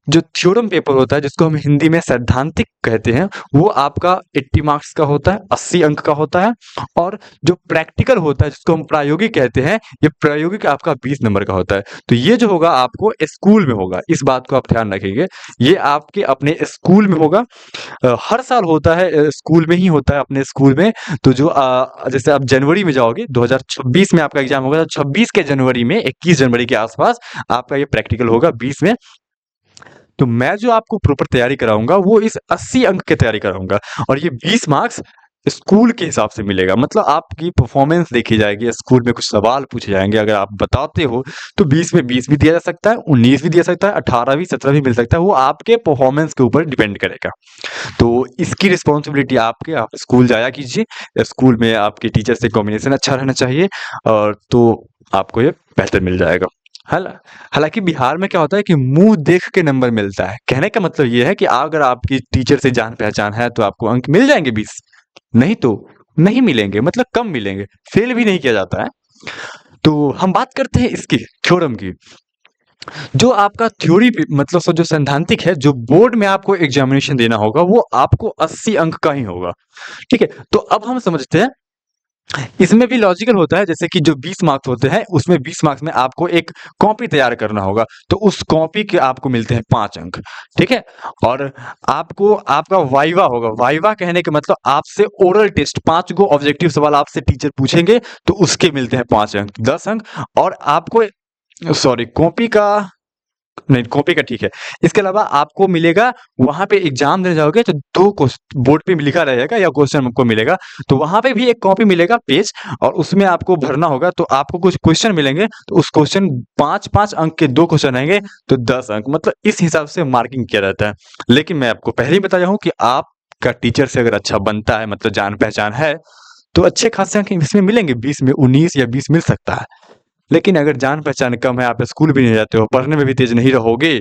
जो थ्योरम पेपर होता है, जिसको हम हिंदी में सैद्धांतिक कहते हैं, वो आपका 80 मार्क्स का होता है, 80 अंक का होता है। और जो प्रैक्टिकल होता है, जिसको हम प्रायोगिक कहते हैं, ये प्रायोगिक आपका 20 नंबर का होता है। तो ये जो होगा आपको स्कूल में होगा, इस बात को आप ध्यान रखेंगे, ये आपके अपने स्कूल में होगा। हर साल होता है, स्कूल में ही होता है, अपने स्कूल में। तो जो जैसे आप जनवरी में जाओगे, 2026 में आपका एग्जाम होगा, तो 26 के जनवरी में, 21 जनवरी के आसपास आपका ये प्रैक्टिकल होगा 20 में। तो मैं जो आपको प्रॉपर तैयारी कराऊंगा वो इस 80 अंक की तैयारी कराऊंगा, और ये 20 मार्क्स स्कूल के हिसाब से मिलेगा। मतलब आपकी परफॉर्मेंस देखी जाएगी, स्कूल में कुछ सवाल पूछे जाएंगे, अगर आप बताते हो तो 20 में 20 भी दिया जा सकता है, 19 भी दिया सकता है, 18 भी, 17 भी मिल सकता है। वो आपके परफॉर्मेंस के ऊपर डिपेंड करेगा। तो इसकी रिस्पॉन्सिबिलिटी आपके, आप स्कूल जाया कीजिए, स्कूल में आपके टीचर से कॉम्बिनेशन अच्छा रहना चाहिए, और तो आपको ये बेहतर मिल जाएगा। हालांकि बिहार में क्या होता है कि मुंह देख के नंबर मिलता है। कहने का मतलब ये है कि अगर आपकी टीचर से जान पहचान है तो आपको अंक मिल जाएंगे 20, नहीं तो नहीं मिलेंगे, मतलब कम मिलेंगे, फेल भी नहीं किया जाता है। तो हम बात करते हैं इसकी थ्योरम की। जो आपका थ्योरी मतलब जो सैद्धांतिक है, जो बोर्ड में आपको एग्जामिनेशन देना होगा, वो आपको 80 अंक का ही होगा। ठीक है, तो अब हम समझते हैं, इसमें भी लॉजिकल होता है। जैसे कि जो 20 मार्क्स होते हैं, उसमें 20 मार्क्स में आपको एक कॉपी तैयार करना होगा, तो उस कॉपी के आपको मिलते हैं 5 अंक। ठीक है, और आपको आपका वाइवा होगा। वाइवा कहने के मतलब आपसे ओरल टेस्ट, 5 गो ऑब्जेक्टिव सवाल आपसे टीचर पूछेंगे, तो उसके मिलते हैं 5 अंक, 10 अंक। और आपको कॉपी का नहीं, कॉपी का ठीक है। इसके अलावा आपको मिलेगा वहाँ पे एग्ज़ाम देने जाओगे तो 2 बोर्ड पे लिखा रहेगा या क्वेश्चन आपको मिलेगा, तो वहाँ पे भी एक कॉपी मिलेगा पेज और उसमें आपको भरना होगा। तो आपको कुछ क्वेश्चन मिलेंगे, तो उस क्वेश्चन 5-5 अंक के 2 क्वेश्चन आएँगे तो 10 अंक, मतलब इस हिसाब से मार्किंग किया जाता है। लेकिन मैं आपको पहले ही बताया हूँ कि आपका टीचर से अगर अच्छा बनता है, मतलब जान-पहचान है, तो अच्छे खासे अंक इसमें मिलेंगे, 20 में 19 या 20 मिल सकता है। लेकिन अगर जान-पहचान कम है, आप स्कूल भी नहीं जाते हो, पढ़ने में भी तेज़ नहीं रहोगे,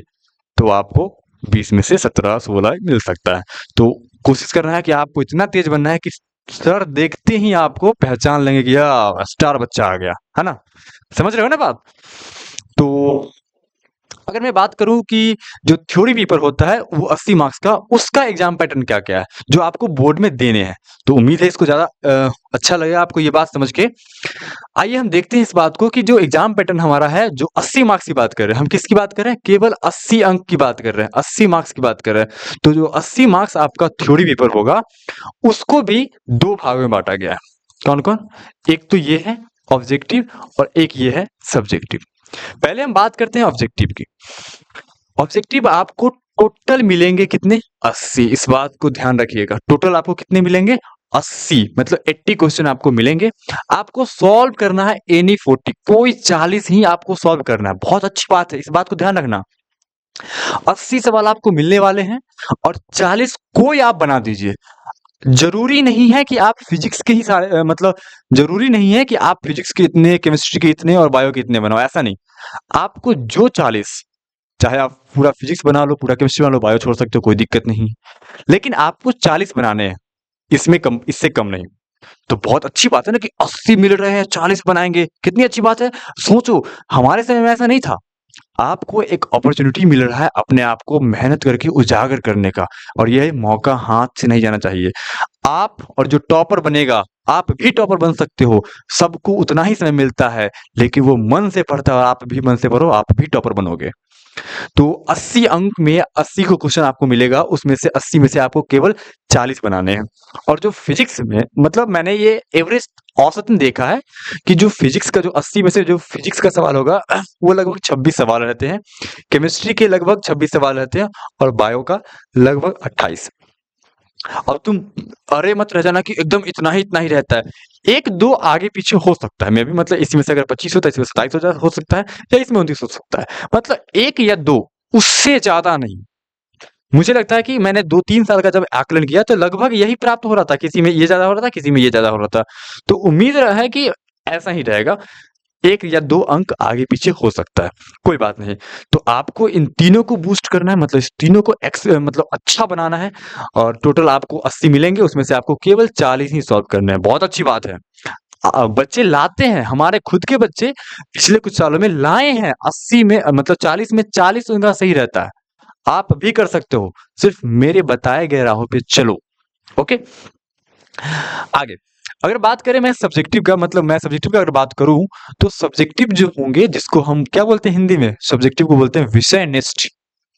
तो आपको 20 में से 17-16 मिल सकता है। तो कोशिश करना है कि आपको इतना तेज़ बनना है कि सर देखते ही आपको पहचान लेंगे कि स्टार बच्चा आ गया, है ना? समझ रहे हो ना बात? तो अगर मैं बात करूँ कि जो थ्योरी पेपर होता है वो 80 मार्क्स का, उसका एग्ज़ाम पैटर्न क्या-क्या है, जो आपको बोर्ड में देने हैं। तो उम्मीद है इसको ज़्यादा अच्छा लगेगा आपको ये बात समझ के। आइए हम देखते हैं इस बात को कि जो एग्जाम पैटर्न हमारा है, जो 80 मार्क्स की बात कर रहे हैं, हम किसकी बात कर रहे हैं? केवल 80 अंक की बात कर रहे हैं, 80 मार्क्स की बात कर रहे हैं। तो जो 80 मार्क्स आपका थ्योरी पेपर होगा, उसको भी 2 भागों में बाँटा गया है। कौन-कौन? एक तो ये है ऑब्जेक्टिव और एक ये है सब्जेक्टिव। पहले हम बात करते हैं ऑब्जेक्टिव की। ऑब्जेक्टिव आपको टोटल मिलेंगे कितने? 80। इस बात को ध्यान रखिएगा। टोटल आपको कितने मिलेंगे? 80, मतलब 80 क्वेश्चन आपको मिलेंगे। आपको सॉल्व करना है एनी 40, कोई 40 ही आपको सॉल्व करना है। बहुत अच्छी बात है, इस बात को ध्यान रखना। 80 सवाल आपको मिलने वाले हैं और 40 कोई आप बना दीजिए। ज़रूरी नहीं है कि आप फिजिक्स के ही सारे मतलब ज़रूरी नहीं है कि आप फिजिक्स के इतने, केमिस्ट्री के इतने और बायो के इतने बनाओ, ऐसा नहीं। आपको जो 40, चाहे आप पूरा फिजिक्स बना लो, पूरा केमिस्ट्री बना लो, बायो छोड़ सकते हो, कोई दिक्कत नहीं। लेकिन आपको 40 बनाने हैं, इसमें कम, इससे कम नहीं। तो बहुत अच्छी बात है ना कि 80 मिल रहे हैं, 40 बनाएँगे, कितनी अच्छी बात है। सोचो, हमारे समय में ऐसा नहीं था। आपको एक अपॉर्च्युनिटी मिल रहा है अपने आप को मेहनत करके उजागर करने का और ये मौका हाथ से नहीं जाना चाहिए। आप और जो टॉपर बनेगा, आप भी टॉपर बन सकते हो। सबको उतना ही समय मिलता है, लेकिन वो मन से पढ़ता है और आप भी मन से पढ़ो, आप भी टॉपर बनोगे। तो 80 अंक में 80 को क्वेश्चन आपको मिलेगा, उसमें से 80 में से आपको केवल 40 बनाने हैं। और जो फिजिक्स में, मतलब मैंने ये एवरेज औसतन देखा है कि जो फिजिक्स का जो 80 में से जो फिजिक्स का सवाल होगा वो लगभग 26 सवाल रहते हैं, केमिस्ट्री के लगभग 26 सवाल रहते हैं और बायो का लगभग 28। और तुम अरे मत रह जाना कि एकदम इतना ही रहता है। 1-2 आगे पीछे हो सकता है, मैं भी मतलब इसमें से अगर 25 होता है, इसमें 27 हो सकता है या इसमें 29 हो सकता है। मतलब 1 या 2, उससे ज़्यादा नहीं। मुझे लगता है कि मैंने 2-3 साल का जब आकलन किया तो लगभग यही प्राप्त हो रहा था, किसी में ये ज़्यादा हो रहा था, किसी में ये ज़्यादा हो रहा था। तो उम्मीद है कि ऐसा ही रहेगा, 1 या 2 अंक आगे-पीछे हो सकता है, कोई बात नहीं। तो आपको इन तीनों को बूस्ट करना है, मतलब इस तीनों को मतलब अच्छा बनाना है और टोटल आपको 80 मिलेंगे, उसमें से आपको केवल 40 ही सॉल्व करने हैं। बहुत अच्छी बात है। बच्चे लाते हैं, हमारे खुद के बच्चे पिछले कुछ सालों में लाए हैं 80 में, मतलब 40 में 40 उनका सही रहता है। आप भी कर सकते हो, सिर्फ मेरे बताए गए राहों पे चलो। ओके? आगे अगर बात करें मैं सब्जेक्टिव का, मतलब मैं सब्जेक्टिव का अगर बात करूं तो सब्जेक्टिव जो होंगे, जिसको हम क्या बोलते हैं हिंदी में, सब्जेक्टिव को बोलते हैं विषयनिष्ठ।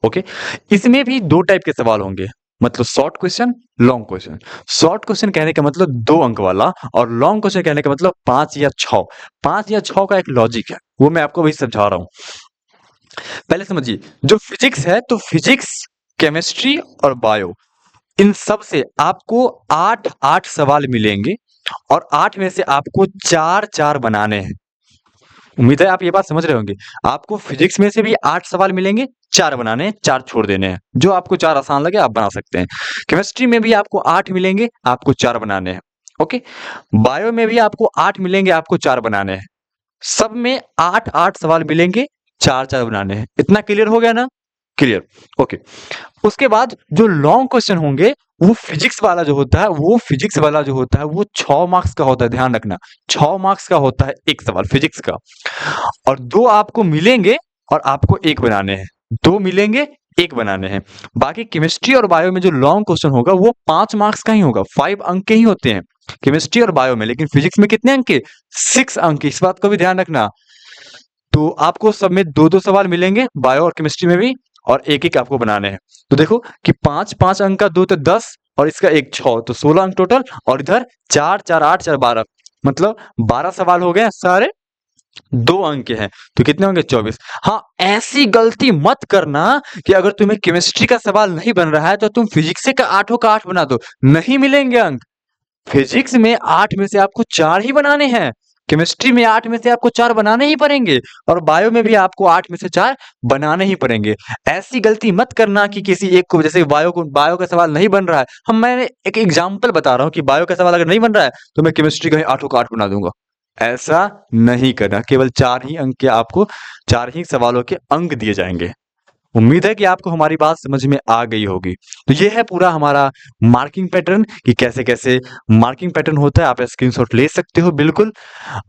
ओके, इसमें भी 2 टाइप के सवाल होंगे, मतलब short question, long question. Short question कहने का मतलब 2 अंक वाला और लॉन्ग क्वेश्चन कहने का मतलब 5 या 6। 5 या 6 का एक लॉजिक है, वो मैं आपको वही समझा रहा हूं। पहले समझिए, जो फिजिक्स है तो फिजिक्स, केमिस्ट्री और बायो, इन सब से आपको 8-8 सवाल मिलेंगे और 8 में से आपको 4-4 बनाने हैं। उम्मीद है आप ये बात समझ रहे होंगे। आपको फिजिक्स में से भी 8 सवाल मिलेंगे, 4 बनाने हैं, 4 छोड़ देने हैं। जो आपको 4 आसान लगे आप बना सकते हैं। केमिस्ट्री में भी आपको 8 मिलेंगे, आपको 4 बनाने हैं। ओके? बायो में भी आपको 8 मिलेंगे, आपको 4 बनाने हैं। सब में 8-8 सवाल मिलेंगे, 4-4 बनाने हैं। इतना क्लियर हो गया ना? क्लियर। ओके। उसके बाद जो लॉन्ग क्वेश्चन होंगे, वो फिजिक्स वाला जो होता है, वो 6 मार्क्स का होता है, ध्यान रखना। 6 मार्क्स का होता है एक सवाल फिजिक्स का और 2 आपको मिलेंगे और आपको 1 बनाने हैं। 2 मिलेंगे, 1 बनाने हैं। बाकी केमिस्ट्री और बायो में जो लॉन्ग क्वेश्चन होगा वो 5 मार्क्स का ही होगा, 5 अंक के ही होते हैं केमिस्ट्री और बायो में। लेकिन फिजिक्स में कितने अंक के? 6 अंक के, इस बात को भी ध्यान रखना। तो आपको सब में 2-2 सवाल मिलेंगे, बायो और केमिस्ट्री में भी, और 1-1 आपको बनाने हैं। तो देखो कि 5-5 अंक का 2 तो 10 और इसका 1 6, तो 16 अंक टोटल। और इधर 4 4 8 4 12, मतलब 12 सवाल हो गए सारे 2 अंक के हैं तो कितने होंगे 24। हाँ, ऐसी गलती मत करना कि अगर तुम्हें केमिस्ट्री का सवाल नहीं बन रहा है तो तुम फिजिक्स का 8 का 8 बना दो, नहीं मिलेंगे अंक। फिजिक्स में 8 में से आपको 4 ही बनाने हैं, केमिस्ट्री में 8 में से आपको 4 बनाने ही पड़ेंगे और बायो में भी आपको 8 में से 4 बनाने ही पड़ेंगे। ऐसी गलती मत करना कि किसी एक को, जैसे बायो का सवाल नहीं बन रहा है, मैंने एक एग्जांपल बता रहा हूँ कि बायो का सवाल अगर नहीं बन रहा है तो मैं केमिस्ट्री का ही 8 का 8 बना दूंगा। ऐसा नहीं करना, केवल 4 ही अंक के आपको 4 ही सवालों के अंक दिए जाएंगे। उम्मीद है कि आपको हमारी बात समझ में आ गई होगी। तो ये है पूरा हमारा मार्किंग पैटर्न कि कैसे-कैसे मार्किंग पैटर्न होता है। आप स्क्रीनशॉट ले सकते हो बिल्कुल।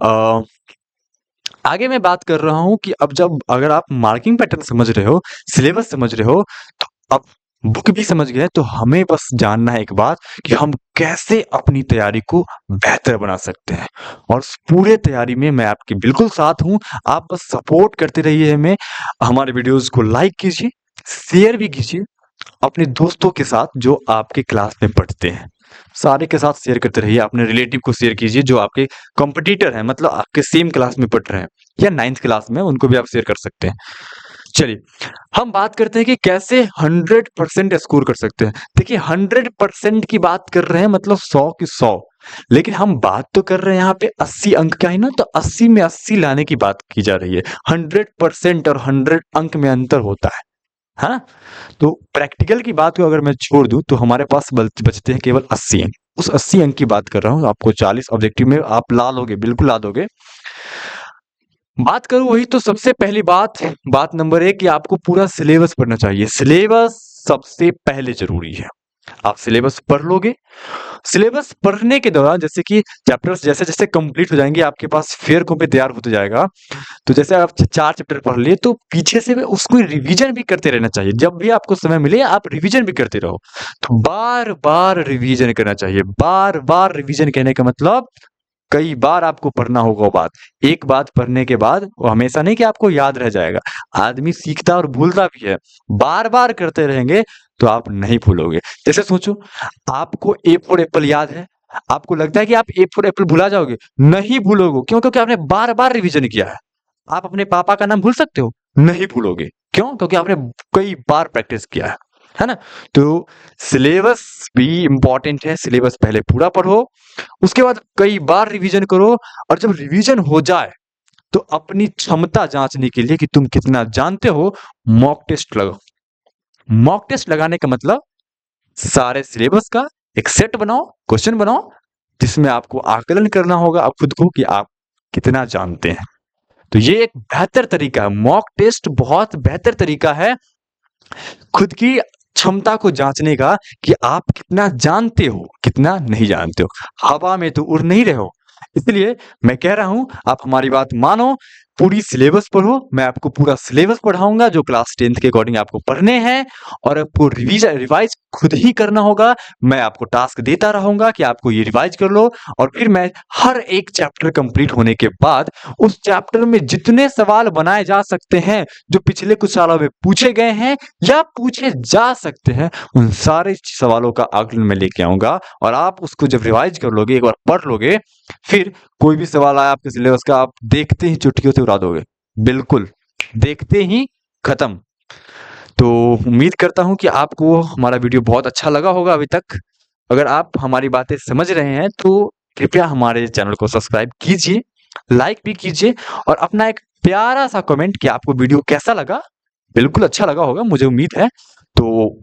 अ, आगे मैं बात कर रहा हूँ कि अब जब अगर आप मार्किंग पैटर्न समझ रहे हो, सिलेबस समझ रहे हो, तो अब बुक भी समझ गए, तो हमें बस जानना है एक बात कि हम कैसे अपनी तैयारी को बेहतर बना सकते हैं। और इस पूरे तैयारी में मैं आपके बिल्कुल साथ हूँ। आप बस सपोर्ट करते रहिए हमें। हमारे वीडियोज़ को लाइक कीजिए, शेयर भी कीजिए अपने दोस्तों के साथ जो आपके क्लास में पढ़ते हैं। सारे के साथ शेयर करते रहिए, अपने रिलेटिव को शेयर कीजिए जो आपके कॉम्पिटिटर हैं, मतलब आपके सेम क्लास में पढ़ रहे हैं या 9th क्लास में, उनको भी आप शेयर कर सकते हैं। चलिए, हम बात करते हैं कि कैसे 100% स्कोर कर सकते हैं। देखिए 100% की बात कर रहे हैं, मतलब 100 की 100, लेकिन हम बात तो कर रहे हैं यहाँ पे 80 अंक का ही ना, तो 80 में 80 लाने की बात की जा रही है। 100% और 100 अंक में अंतर होता है। हाँ, तो प्रैक्टिकल की बात को अगर मैं छोड़ दूं तो हमारे पास बचते हैं केवल 80 अंक। उस 80 अंक की बात कर रहा हूं। आपको 40 ऑब्जेक्टिव में आप ला लोगे, बिल्कुल ला दोगे। बात करूं वही, तो सबसे पहली बात नंबर 1 कि आपको पूरा सिलेबस पढ़ना चाहिए। सिलेबस सबसे पहले जरूरी है। आप सिलेबस पढ़ लोगे, सिलेबस पढ़ने के दौरान जैसे कि चैप्टर्स जैसे-जैसे कंप्लीट हो जाएंगे, आपके पास फेयर कॉपी तैयार होते जाएगा। तो जैसे आप 4 चैप्टर पढ़ लिए तो पीछे से भी उसको रिवीजन भी करते रहना चाहिए। जब भी आपको समय मिले आप रिवीजन भी करते रहो। तो बार-बार रिवीजन करना चाहिए। बार-बार रिवीजन कहने का मतलब कई बार आपको पढ़ना होगा वो बात। एक बात पढ़ने के बाद वो हमेशा नहीं कि आपको याद रह जाएगा। आदमी सीखता और भूलता भी है। बार-बार करते रहेंगे तो आप नहीं भूलोगे। जैसे सोचो, आपको ए फॉर एप्पल याद है। आपको लगता है कि आप ए फॉर एप्पल भुला जाओगे? नहीं भूलोगे। क्यों? क्योंकि आपने बार-बार रिवीजन किया है। आप अपने पापा का नाम भूल सकते हो? नहीं भूलोगे। क्यों? क्योंकि आपने कई बार प्रैक्टिस किया है ना? तो सिलेबस भी इम्पोर्टेंट है, सिलेबस पहले पूरा पढ़ो, उसके बाद कई बार रिवीजन करो और जब रिवीजन हो जाए तो अपनी क्षमता जांचने के लिए कि तुम कितना जानते हो, मॉक टेस्ट लगाओ। मॉक टेस्ट लगाने का मतलब सारे सिलेबस का एक सेट बनाओ, क्वेश्चन बनाओ, जिसमें आपको आकलन करना होगा आप खुद को कि आप कितना जानते हैं। तो ये एक बेहतर तरीका है। मॉक टेस्ट बहुत बेहतर तरीका है खुद की क्षमता को जांचने का कि आप कितना जानते हो, कितना नहीं जानते हो। हवा में तो उड़ नहीं रहे हो। इसलिए मैं कह रहा हूं, आप हमारी बात मानो, पूरी सिलेबस पढ़ो। मैं आपको पूरा सिलेबस पढ़ाऊंगा जो क्लास 10th के अकॉर्डिंग आपको पढ़ने हैं और आपको रिवाइज खुद ही करना होगा। मैं आपको टास्क देता रहूंगा कि आपको ये रिवाइज कर लो और फिर मैं हर एक चैप्टर कंप्लीट होने के बाद उस चैप्टर में जितने सवाल बनाए जा सकते हैं जो पिछले कुछ सालों में पूछे गए हैं या पूछे जा सकते हैं, उन सारे सवालों का आकलन मैं लेके आऊंगा और आप उसको जब रिवाइज कर लोगे, एक बार पढ़ लोगे, फिर कोई भी सवाल आया आपके सिलेबस का, आप देखते ही चुटकियों से उड़ा दोगे। बिल्कुल, देखते ही खत्म। तो उम्मीद करता हूं कि आपको हमारा वीडियो बहुत अच्छा लगा होगा अभी तक। अगर आप हमारी बातें समझ रहे हैं तो कृपया हमारे चैनल को सब्सक्राइब कीजिए, लाइक भी कीजिए और अपना एक प्यारा सा कमेंट कि आपको वीडियो कैसा लगा। बिल्कुल अच्छा लगा होगा, मुझे उम्मीद है। तो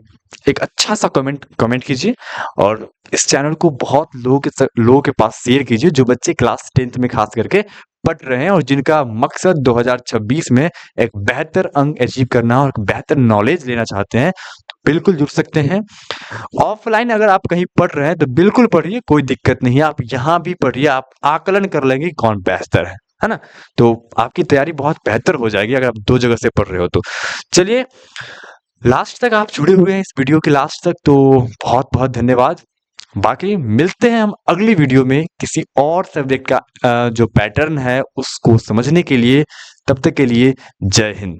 एक अच्छा सा कमेंट कीजिए और इस चैनल को बहुत लोगों के पास शेयर कीजिए जो बच्चे क्लास 10th में खास करके पढ़ रहे हैं और जिनका मकसद 2026 में एक बेहतर अंक अचीव करना और बेहतर नॉलेज लेना चाहते हैं। तो बिल्कुल जुड़ सकते हैं। ऑफलाइन अगर आप कहीं पढ़ रहे हैं तो बिल्कुल पढ़िए, कोई दिक्कत नहीं है। आप यहाँ भी पढ़िए, आप आकलन कर लेंगे कि कौन बेहतर है ना? तो आपकी तैयारी बहुत बेहतर हो जाएगी अगर आप 2 जगह से पढ़ रहे हो तो। चलिए, लास्ट तक आप जुड़े हुए हैं इस वीडियो के लास्ट तक, तो बहुत-बहुत धन्यवाद। बाकी मिलते हैं हम अगली वीडियो में किसी और सब्जेक्ट का जो पैटर्न है उसको समझने के लिए। तब तक के लिए जय हिंद।